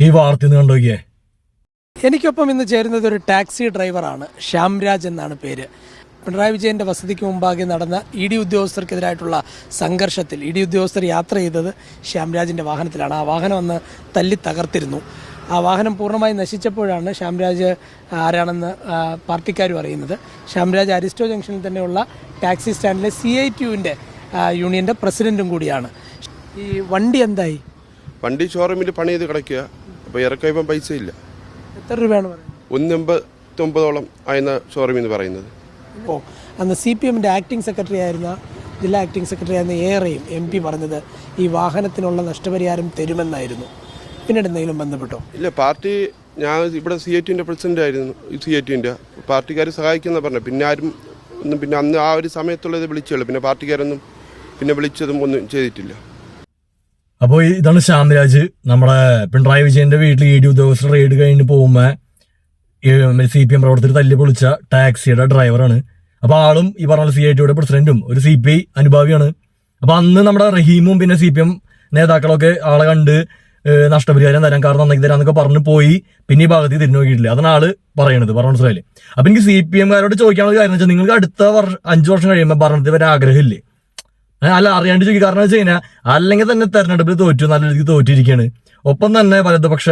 ഈ വാർത്ത കണ്ടോക്കിയേ. എനിക്കൊപ്പം ഇന്ന് ചേരുന്നത് ഒരു ടാക്സി ഡ്രൈവറാണ്. ശ്യാംരാജ് എന്നാണ് പേര്. പിണറായി വിജയൻ്റെ വസതിക്ക് മുമ്പാകെ നടന്ന ഇ ഡി ഉദ്യോഗസ്ഥർക്കെതിരായിട്ടുള്ള സംഘർഷത്തിൽ ഇ ഡി ഉദ്യോഗസ്ഥർ യാത്ര ചെയ്തത് ശ്യാംരാജിൻ്റെ വാഹനത്തിലാണ്. ആ വാഹനം അന്ന് തല്ലി തകർത്തിരുന്നു. ആ വാഹനം പൂർണ്ണമായി നശിച്ചപ്പോഴാണ് ശ്യാംരാജ് ആരാണെന്ന് പാർട്ടിക്കാരും അറിയുന്നത്. ശ്യാംരാജ് അരിസ്റ്റോ ജംഗ്ഷനിൽ തന്നെയുള്ള ടാക്സി സ്റ്റാൻഡിലെ CITUവിൻ്റെ യൂണിയൻ്റെ പ്രസിഡൻറ്റും കൂടിയാണ്. ഈ വണ്ടി എന്തായി? വണ്ടി ഷോറൂമിൽ പണി ചെയ്ത് കിടക്കുക. അപ്പോൾ ഇറക്കാൻ പൈസ ഇല്ല. എത്ര രൂപയാണ് പറയുന്നത്? 189 ആയിരുന്ന ഷോറൂമിൽ നിന്ന് പറയുന്നത്. അപ്പോൾ അന്ന് CPMൻ്റെ ആക്ടിംഗ് സെക്രട്ടറി ആയിരുന്ന ജില്ലാ ആക്ടിംഗ് സെക്രട്ടറി ആയിരുന്ന ഏറെയും MP പറഞ്ഞത് ഈ വാഹനത്തിനുള്ള നഷ്ടപരിഹാരം തരുമെന്നായിരുന്നു. പിന്നീട് എന്തെങ്കിലും ബന്ധപ്പെട്ടോ? ഇല്ല, പാർട്ടി ഞാൻ ഇവിടെ CITUവിൻ്റെ പ്രസിഡന്റ് ആയിരുന്നു. CITUവിൻ്റെ പാർട്ടിക്കാർ സഹായിക്കുന്ന പറഞ്ഞു. പിന്നെ ആരും ഒന്നും പിന്നെ അന്ന് ആ ഒരു സമയത്തുള്ളത് വിളിച്ചുള്ളൂ. പിന്നെ പാർട്ടിക്കാരൊന്നും പിന്നെ വിളിച്ചതും ഒന്നും ചെയ്തിട്ടില്ല. അപ്പോൾ ഇതാണ് ശ്യാംരാജ്. നമ്മുടെ പിണറായി വിജയന്റെ വീട്ടിൽ ED ഉദ്യോഗസ്ഥർ റെയ്ഡ് കഴിഞ്ഞ് പോകുമ്പോൾ CPM പ്രവർത്തകർ തല്ലി പൊളിച്ച ടാക്സിയുടെ ഡ്രൈവറാണ്. അപ്പോൾ ആളും ഈ പറഞ്ഞ CITUയുടെ പ്രസിഡന്റും ഒരു CPI അനുഭാവിയാണ്. അപ്പോൾ അന്ന് നമ്മുടെ റഹീമും പിന്നെ CPM നേതാക്കളൊക്കെ ആളെ കണ്ട് നഷ്ടപരിഹാരം തരാൻ, കാരണം നന്നാക്കി തരാന്നൊക്കെ പറഞ്ഞു പോയി. പിന്നെ ഈ ഭാഗത്ത് തിരിഞ്ഞു നോക്കിയിട്ടില്ല. അതാണ് ആള് പറയണത്. പറഞ്ഞ മനസ്സിലായില്ലേ? അപ്പൊ എനിക്ക് CPMകാരോട് ചോദിക്കാനുള്ള കാര്യം വെച്ചാൽ, നിങ്ങൾക്ക് അടുത്ത 5 വർഷം കഴിയുമ്പോൾ ഭരണത്തിൽ വരെ ആഗ്രഹമില്ലേ? അല്ല, അറിയാണ്ട് ചോദിക്കും. കാരണം വെച്ച് കഴിഞ്ഞാൽ അല്ലെങ്കിൽ തന്നെ തെരഞ്ഞെടുപ്പിൽ തോറ്റു, നല്ല രീതിക്ക് തോറ്റിരിക്കുകയാണ്. ഒപ്പം തന്നെ വലതുപക്ഷ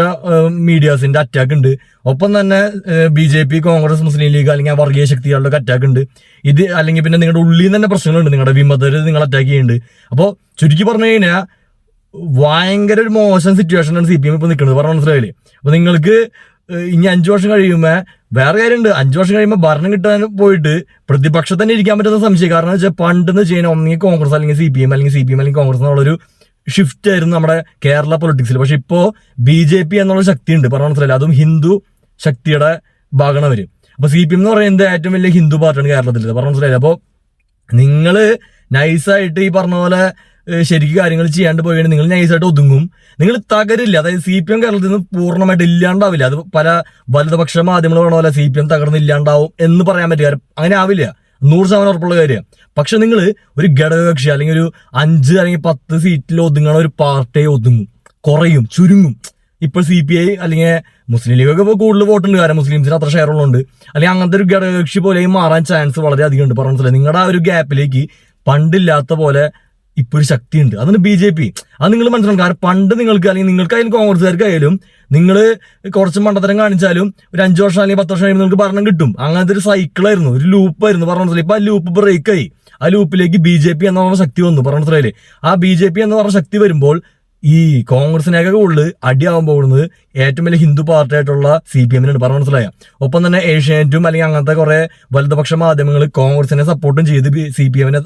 മീഡിയാസിന്റെ അറ്റാക്ക് ഉണ്ട്. ഒപ്പം തന്നെ BJP, കോൺഗ്രസ്, മുസ്ലിം ലീഗ് അല്ലെങ്കിൽ വർഗീയ ശക്തികളുടെ അറ്റാക്ക് ഉണ്ട്. ഇത് അല്ലെങ്കിൽ പിന്നെ നിങ്ങളുടെ ഉള്ളിൽ തന്നെ പ്രശ്നങ്ങളുണ്ട്. നിങ്ങളുടെ വിമതര് നിങ്ങൾ അറ്റാക്ക് ചെയ്യുന്നുണ്ട്. അപ്പോൾ ചുരുക്കി പറഞ്ഞു കഴിഞ്ഞാൽ ഭയങ്കര ഒരു മോശം സിറ്റുവേഷനാണ് CPM ഇപ്പൊ നിൽക്കുന്നത്. പറഞ്ഞ മനസ്സിലായില്ലേ? അപ്പൊ നിങ്ങൾക്ക് ഇനി 5 വർഷം കഴിയുമ്പോൾ വേറെ കാര്യമുണ്ട്. 5 വർഷം കഴിയുമ്പോൾ ഭരണം കിട്ടാൻ പോയിട്ട് പ്രതിപക്ഷത്ത് തന്നെ ഇരിക്കാൻ പറ്റുന്ന സംശയം. കാരണം വെച്ചാൽ പണ്ടെന്ന് വെച്ച് കഴിഞ്ഞാൽ ഒന്നെങ്കിൽ കോൺഗ്രസ് അല്ലെങ്കിൽ CPM അല്ലെങ്കിൽ CPM അല്ലെങ്കിൽ കോൺഗ്രസ് എന്നുള്ളൊരു ഷിഫ്റ്റ് ആയിരുന്നു നമ്മുടെ കേരള പൊളിറ്റിക്സിൽ. പക്ഷെ ഇപ്പോ BJP എന്നുള്ള ശക്തിയുണ്ട്. പറഞ്ഞ മനസ്സിലായില്ല? അതും ഹിന്ദു ശക്തിയുടെ ഭാഗമാണ് അവര്. അപ്പൊ CPM എന്ന് പറയുന്നത് ഏറ്റവും വലിയ ഹിന്ദു പാർട്ടിയാണ് കേരളത്തിൽ. പറഞ്ഞ മനസ്സിലായില്ല? അപ്പൊ നിങ്ങള് നൈസായിട്ട് ഈ പറഞ്ഞ പോലെ ശരിക്കും കാര്യങ്ങൾ ചെയ്യാണ്ട് പോയി നിങ്ങൾ നൈസായിട്ട് ഒതുങ്ങും. നിങ്ങൾ തകരില്ല. അതായത് CPM കേരളത്തിൽ നിന്ന് പൂർണ്ണമായിട്ട് ഇല്ലാണ്ടാവില്ല. അത് പല വലതുപക്ഷ മാധ്യമങ്ങൾ പറഞ്ഞ പോലെ CPM തകർന്നില്ലാണ്ടാവും എന്ന് പറയാൻ പറ്റില്ല. അങ്ങനെ ആവില്ല, 100% ഉറപ്പുള്ള കാര്യമാണ്. പക്ഷെ നിങ്ങൾ ഒരു ഘടകകക്ഷി അല്ലെങ്കിൽ ഒരു 5 അല്ലെങ്കിൽ 10 സീറ്റിൽ ഒതുങ്ങണ ഒരു പാർട്ടിയെ ഒതുങ്ങും, കുറയും, ചുരുങ്ങും. ഇപ്പൊ CPI അല്ലെങ്കിൽ മുസ്ലിം ലീഗൊക്കെ ഇപ്പോൾ കൂടുതൽ വോട്ടുണ്ട്. കാരണം മുസ്ലിംസിന് അത്ര ഷെയർ ഉള്ളതുകൊണ്ട്. അല്ലെങ്കിൽ അങ്ങനത്തെ ഒരു ഘടകകക്ഷി പോലെ മാറാൻ ചാൻസ് വളരെ അധികം ഉണ്ട്. പറഞ്ഞ നിങ്ങളുടെ ആ ഒരു ഗ്യാപ്പിലേക്ക് പണ്ടില്ലാത്ത പോലെ ഇപ്പൊ ഒരു ശക്തിയുണ്ട്. അതാണ് BJP. അത് നിങ്ങൾ മനസ്സിലാക്കണം. കാരണം പണ്ട് നിങ്ങൾക്ക് അല്ലെങ്കിൽ നിങ്ങൾക്കായാലും കോൺഗ്രസ്സുകാർക്കായാലും നിങ്ങൾ കുറച്ച് മണ്ടത്തരം കാണിച്ചാലും ഒരു 5 വർഷം അല്ലെങ്കിൽ 10 വർഷം കഴിയുമ്പോൾ നിങ്ങൾക്ക് ഭരണം കിട്ടും. അങ്ങനത്തെ ഒരു സൈക്കിളായിരുന്നു, ഒരു ലൂപ്പായിരുന്നു. പറഞ്ഞ മനസ്സിലായി? ഇപ്പൊ ആ ലൂപ്പ് ബ്രേക്കായി. ആ ലൂപ്പിലേക്ക് BJP എന്ന് പറഞ്ഞ ശക്തി വന്നു. പറഞ്ഞ മനസ്സിലായില്ലേ? ആ BJP എന്ന് പറഞ്ഞ ശക്തി വരുമ്പോൾ ഈ കോൺഗ്രസിനൊക്കെ കൂടുതൽ അടിയാവാൻ പോകുന്നത് ഏറ്റവും വലിയ ഹിന്ദു പാർട്ടിയായിട്ടുള്ള CPMനാണ്. പറഞ്ഞ മനസ്സിലായ? ഒപ്പം തന്നെ ഏഷ്യാനെറ്റും അല്ലെങ്കിൽ അങ്ങനത്തെ കുറെ വലതുപക്ഷ മാധ്യമങ്ങൾ കോൺഗ്രസിനെ സപ്പോർട്ടും ചെയ്ത് CPMനെ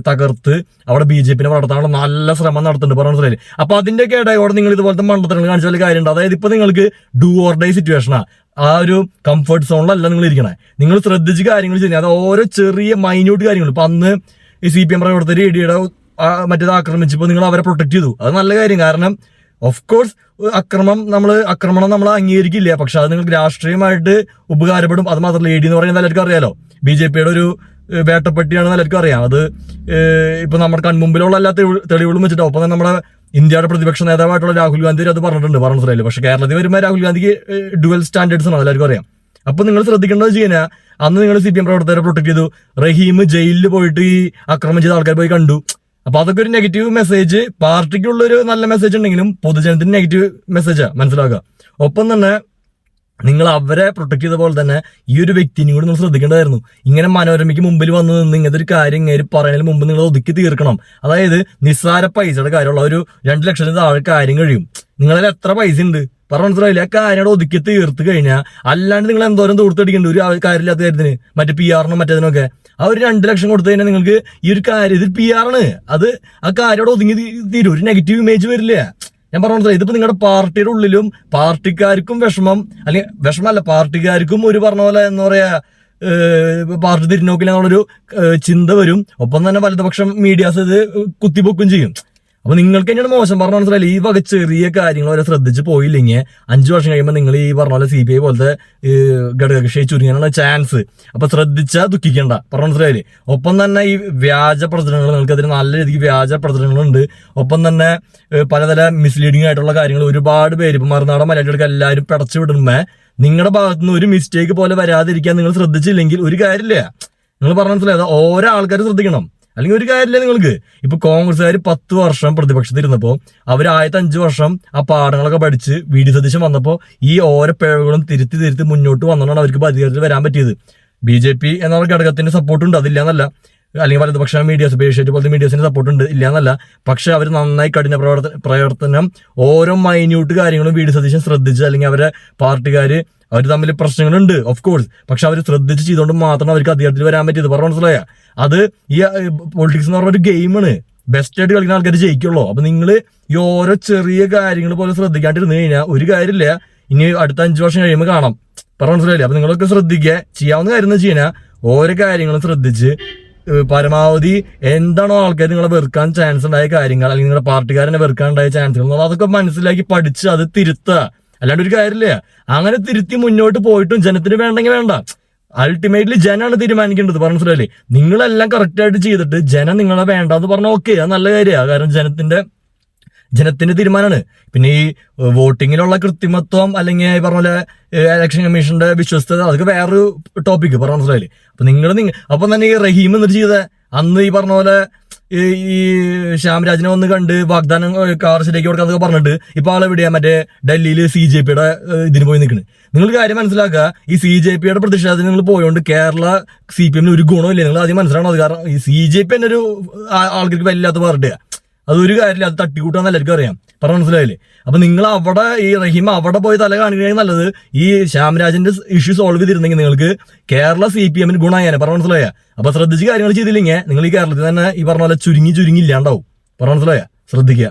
തകർത്ത് അവിടെ BJPനെ വളർത്താനുള്ള നല്ല ശ്രമം നടത്തുന്നുണ്ട്. പറഞ്ഞ മനസ്സിലായില്ലേ? അപ്പൊ അതിന്റെയൊക്കെ ഇടയോടെ നിങ്ങൾ ഇതുപോലത്തെ മണ്ടത്തരങ്ങൾ കാണിച്ചാൽ കാര്യമുണ്ട്. അതായത് ഇപ്പൊ നിങ്ങൾക്ക് ഡു ഓർ ഡൈ സിറ്റുവേഷനാ. ആ ഒരു കംഫർട്ട് സോണിലല്ല നിങ്ങൾ ഇരിക്കണേ. നിങ്ങൾ ശ്രദ്ധിച്ച് കാര്യങ്ങൾ ചെയ്യുന്നത്. അത് ഓരോ ചെറിയ മൈന്യൂട്ട് കാര്യങ്ങൾ. ഇപ്പൊ അന്ന് ഈ CPM പ്രവർത്തകർ EDയുടെ മറ്റേത് ആക്രമിച്ചപ്പോൾ നിങ്ങൾ അവരെ പ്രൊട്ടക്ട് ചെയ്തു. അത് നല്ല കാര്യം. കാരണം ഓഫ് കോഴ്സ് ആക്രമണം നമ്മൾ അംഗീകരിക്കില്ല. പക്ഷെ അത് നിങ്ങൾക്ക് രാഷ്ട്രീയമായിട്ട് ഉപകാരപ്പെടും. അത് മാത്രമല്ല, ED എന്ന് പറയുന്നത് എല്ലാവർക്കും അറിയാലോ, BJPയുടെ ഒരു വേട്ടപ്പെട്ടിയാണെന്ന് എല്ലാവർക്കും അറിയാം. അത് ഇപ്പൊ നമ്മുടെ കൺമുമ്പിലുള്ള എല്ലാ തെളിവുകളും വെച്ചിട്ടോ. ഒപ്പം തന്നെ നമ്മുടെ ഇന്ത്യയുടെ പ്രതിപക്ഷ നേതാവായിട്ടുള്ള രാഹുൽ ഗാന്ധി അത് പറഞ്ഞിട്ടുണ്ട്. പറഞ്ഞു മനസ്സിലായില്ല? പക്ഷെ കേരളത്തിൽ വരുമ്പോൾ രാഹുൽ ഗാന്ധിക്ക് ഡുവൽ സ്റ്റാൻഡേർഡ്സ് ആണ്, എല്ലാവർക്കും അറിയാം. അപ്പൊ നിങ്ങൾ ശ്രദ്ധിക്കേണ്ടത് വെച്ച് കഴിഞ്ഞാൽ അന്ന് നിങ്ങൾ CPM പ്രവർത്തകരെ പ്രൊട്ടക്ട് ചെയ്തു. റഹീം ജയിലിൽ പോയിട്ട് ഈ ആക്രമണം ചെയ്ത ആൾക്കാർ പോയി കണ്ടു. അപ്പൊ അതൊക്കെ ഒരു നെഗറ്റീവ് മെസ്സേജ്. പാർട്ടിക്കുള്ളൊരു നല്ല മെസ്സേജ് ഉണ്ടെങ്കിലും പൊതുജനത്തിന് നെഗറ്റീവ് മെസ്സേജാ, മനസ്സിലാക്കുക. ഒപ്പം തന്നെ നിങ്ങൾ അവരെ പ്രൊട്ടക്ട് ചെയ്ത പോലെ തന്നെ ഈ ഒരു വ്യക്തിനും കൂടി നിങ്ങൾ ശ്രദ്ധിക്കേണ്ടതായിരുന്നു. ഇങ്ങനെ മനോരമയ്ക്ക് മുമ്പിൽ വന്ന് നിന്ന് ഇങ്ങനത്തെ ഒരു കാര്യം ഇങ്ങനെ പറയുന്നതിന് മുമ്പ് നിങ്ങൾ ഒതുക്കി തീർക്കണം. അതായത് നിസ്സാര പൈസയുടെ കാര്യമുള്ള ഒരു 2 ലക്ഷത്തിന് താഴെ കാര്യം കഴിയും. നിങ്ങളിൽ എത്ര പൈസ ഉണ്ട്? പറഞ്ഞ മനസ്സിലായില്ല? ആ കാര്യം ഒതുക്കി തീർത്ത് കഴിഞ്ഞാൽ അല്ലാണ്ട് നിങ്ങൾ എന്തോരം തോർത്തടിക്കേണ്ട ഒരു കാര്യമില്ലാത്ത കാര്യത്തിന്, മറ്റേ PR-നും മറ്റേതിനൊക്കെ. ആ ഒരു 2 ലക്ഷം കൊടുത്തു കഴിഞ്ഞാൽ നിങ്ങൾക്ക് ഈ ഒരു കാര്യം, ഇത് PR-ആണ്, അത് ആ കാര്യം ഒതുങ്ങി തീരും. ഒരു നെഗറ്റീവ് ഇമേജ് വരില്ല. ഞാൻ പറഞ്ഞ മനസ്സിലായി? ഇതിപ്പോ നിങ്ങളുടെ പാർട്ടിയുടെ ഉള്ളിലും പാർട്ടിക്കാർക്കും വിഷമം, അല്ലെങ്കിൽ വിഷമല്ല, പാർട്ടിക്കാർക്കും ഒരു പറഞ്ഞ പോലെ എന്താ പറയാ പാർട്ടി തിരിഞ്ഞോക്കില്ല എന്നുള്ളൊരു ചിന്ത വരും. ഒപ്പം തന്നെ വലതുപക്ഷം മീഡിയാസ് ഇത് കുത്തിപ്പൊക്കും ചെയ്യും. അപ്പൊ നിങ്ങൾക്ക് തന്നെയാണ് മോശം പറഞ്ഞ മനസ്സിലായില്ല. ഈ വക ചെറിയ കാര്യങ്ങൾ വരെ ശ്രദ്ധിച്ച് പോയില്ലെങ്കിൽ 5 വർഷം കഴിയുമ്പോൾ നിങ്ങൾ ഈ പറഞ്ഞ പോലെ CPI പോലത്തെ ഘടകകക്ഷിയെ ചുരുങ്ങാനുള്ള ചാൻസ്. അപ്പൊ ശ്രദ്ധിച്ചാൽ ദുഃഖിക്കണ്ട, പറഞ്ഞ മനസ്സിലായില്ലേ. ഒപ്പം തന്നെ ഈ വ്യാജ പ്രചരണങ്ങൾ, നിങ്ങൾക്കതിന് നല്ല രീതിക്ക് വ്യാജ പ്രചരണങ്ങളുണ്ട്. ഒപ്പം തന്നെ പലതര മിസ്ലീഡിംഗ് ആയിട്ടുള്ള കാര്യങ്ങൾ ഒരുപാട് പേര് ഇപ്പൊ മറുനാടൻ മലയാളികൾക്ക് എല്ലാവരും പടച്ചു വിടുമ്പോ നിങ്ങളുടെ ഭാഗത്തുനിന്ന് ഒരു മിസ്റ്റേക്ക് പോലെ വരാതിരിക്കാൻ നിങ്ങൾ ശ്രദ്ധിച്ചില്ലെങ്കിൽ ഒരു കാര്യമില്ല. നിങ്ങൾ പറഞ്ഞ മനസ്സിലായത് ഓരോ ആൾക്കാർ ശ്രദ്ധിക്കണം, അല്ലെങ്കിൽ ഒരു കാര്യമില്ല. നിങ്ങൾക്ക് ഇപ്പൊ കോൺഗ്രസ്സുകാർ 10 വർഷം പ്രതിപക്ഷത്തിരുന്നപ്പോ അവർ ആദ്യത്തെ 5 വർഷം ആ പാഠങ്ങളൊക്കെ പഠിച്ച് VD സതീശൻ വന്നപ്പോ ഈ ഓരോ പിഴവുകളും തിരുത്തി മുന്നോട്ട് വന്നതാണ് അവർക്ക് അധികാരത്തിൽ വരാൻ പറ്റിയത്. BJP എന്ന ഘടകത്തിന്റെ സപ്പോർട്ടുണ്ട്, അതില്ല എന്നല്ല. അല്ലെങ്കിൽ വലതുപക്ഷ മീഡിയാസ്, ബേഷ്യേറ്റ് പോലത്തെ മീഡിയാസിന്റെ സപ്പോർട്ട് ഉണ്ട്, ഇല്ല എന്നല്ല. പക്ഷെ അവർ നന്നായി കഠിന പ്രവർത്തനം ഓരോ മൈന്യൂട്ട് കാര്യങ്ങളും VD സതീശൻ ശ്രദ്ധിച്ച്, അല്ലെങ്കിൽ അവരെ പാർട്ടിക്കാര് അവർ തമ്മിൽ പ്രശ്നങ്ങളുണ്ട് ഓഫ് കോഴ്സ്, പക്ഷെ അവർ ശ്രദ്ധിച്ച് ചെയ്തുകൊണ്ട് മാത്രം അവർക്ക് അധികാരത്തിൽ വരാൻ പറ്റിയത്. പറഞ്ഞ മനസ്സിലായ അത് ഈ പൊളിറ്റിക്സ് എന്ന് പറഞ്ഞ ഒരു ഗെയിമാണ്. ബെസ്റ്റ് ആയിട്ട് കളിക്കുന്ന ആൾക്കാർ ജയിക്കുള്ളൂ. അപ്പൊ നിങ്ങൾ ഈ ഓരോ ചെറിയ കാര്യങ്ങൾ പോലെ ശ്രദ്ധിക്കാണ്ടിരുന്നു കഴിഞ്ഞാൽ ഒരു കാര്യമില്ല. ഇനി അടുത്ത 5 വർഷം കഴിയുമ്പോൾ കാണാം. പറഞ്ഞ മനസ്സിലായില്ലേ. അപ്പൊ നിങ്ങളൊക്കെ ശ്രദ്ധിക്കുക, ചെയ്യാവുന്ന കാര്യം എന്ന് വെച്ച് കഴിഞ്ഞാൽ ഓരോ കാര്യങ്ങളും ശ്രദ്ധിച്ച് പരമാവധി എന്താണോ ആൾക്കാർ നിങ്ങളെ വെറുക്കാൻ ചാൻസ് ഉണ്ടായ കാര്യങ്ങൾ, അല്ലെങ്കിൽ നിങ്ങളുടെ പാർട്ടിക്കാരനെ വെറുക്കാൻ ഉണ്ടായ ചാൻസുകൾ, അതൊക്കെ മനസ്സിലാക്കി പഠിച്ച് അത് തിരുത്തുക. അല്ലാണ്ട് ഒരു കാര്യമില്ല. അങ്ങനെ തിരുത്തി മുന്നോട്ട് പോയിട്ടും ജനത്തിന് വേണ്ടെങ്കിൽ വേണ്ട. അൾട്ടിമേറ്റ്ലി ജനാണ് തീരുമാനിക്കേണ്ടത്. പറഞ്ഞ മനസ്സിലായില്ലേ. നിങ്ങളെല്ലാം കറക്റ്റ് ആയിട്ട് ചെയ്തിട്ട് ജനം നിങ്ങളെ വേണ്ടെന്ന് പറഞ്ഞാൽ ഓക്കെ, അത് നല്ല കാര്യമാണ്. കാരണം ജനത്തിന്റെ തീരുമാനമാണ്. പിന്നെ ഈ വോട്ടിങ്ങിലുള്ള കൃത്രിമത്വം, അല്ലെങ്കിൽ ഈ പറഞ്ഞ പോലെ ഇലക്ഷൻ കമ്മീഷന്റെ വിശ്വസ്തത, അതൊക്കെ വേറൊരു ടോപ്പിക്. പറഞ്ഞ മനസ്സിലായില്ലേ. അപ്പൊ തന്നെ ഈ റഹീം എന്നിട്ട് ചെയ്ത അന്ന് ഈ പറഞ്ഞ പോലെ ഈ ശ്യാംരാജിനെ വന്ന് കണ്ട് വാഗ്ദാനം കാർ ശരിയാക്കി കൊടുക്കാന്നൊക്കെ പറഞ്ഞിട്ട് ഇപ്പൊ ആളെവിടെയാ മറ്റേ ഡൽഹിയിൽ CJPയുടെ ഇതിന് പോയി നിൽക്കുന്നത്. നിങ്ങൾ കാര്യം മനസ്സിലാക്കുക, ഈ CJPയുടെ പ്രതിഷേധത്തിന് നിങ്ങൾ പോയോണ്ട് കേരള CPM ഒരു ഗുണമില്ല. നിങ്ങൾ ആദ്യം മനസ്സിലാക്കണം അത്. കാരണം ഈ CJP തന്നെ ഒരു ആൾക്കാർക്ക് വല്ലാത്ത പാർട്ടിയാ. അതൊരു കാര്യമില്ല, അത് തട്ടിക്കൂട്ടാന്ന് എല്ലാവർക്കും അറിയാം. പറഞ്ഞ മനസ്സിലായില്ലേ. അപ്പൊ നിങ്ങൾ അവിടെ ഈ റഹീം അവിടെ പോയി തല കാണിക്കുകയാണെങ്കിൽ നല്ലത് ഈ ശ്യാംരാജിന്റെ ഇഷ്യൂ സോൾവ് ചെയ്തിരുന്നെങ്കിൽ നിങ്ങൾക്ക് കേരള CPM ഗുണമായേനെ. പറഞ്ഞ മനസ്സിലായ. അപ്പൊ ശ്രദ്ധിച്ച് കാര്യങ്ങൾ ചെയ്തില്ലെങ്കിൽ നിങ്ങൾ ഈ കേരളത്തിൽ തന്നെ ഈ പറഞ്ഞ പോലെ ചുരുങ്ങി ഇല്ലാണ്ടാവും. പറഞ്ഞ മനസ്സിലായ. ശ്രദ്ധിക്കുക.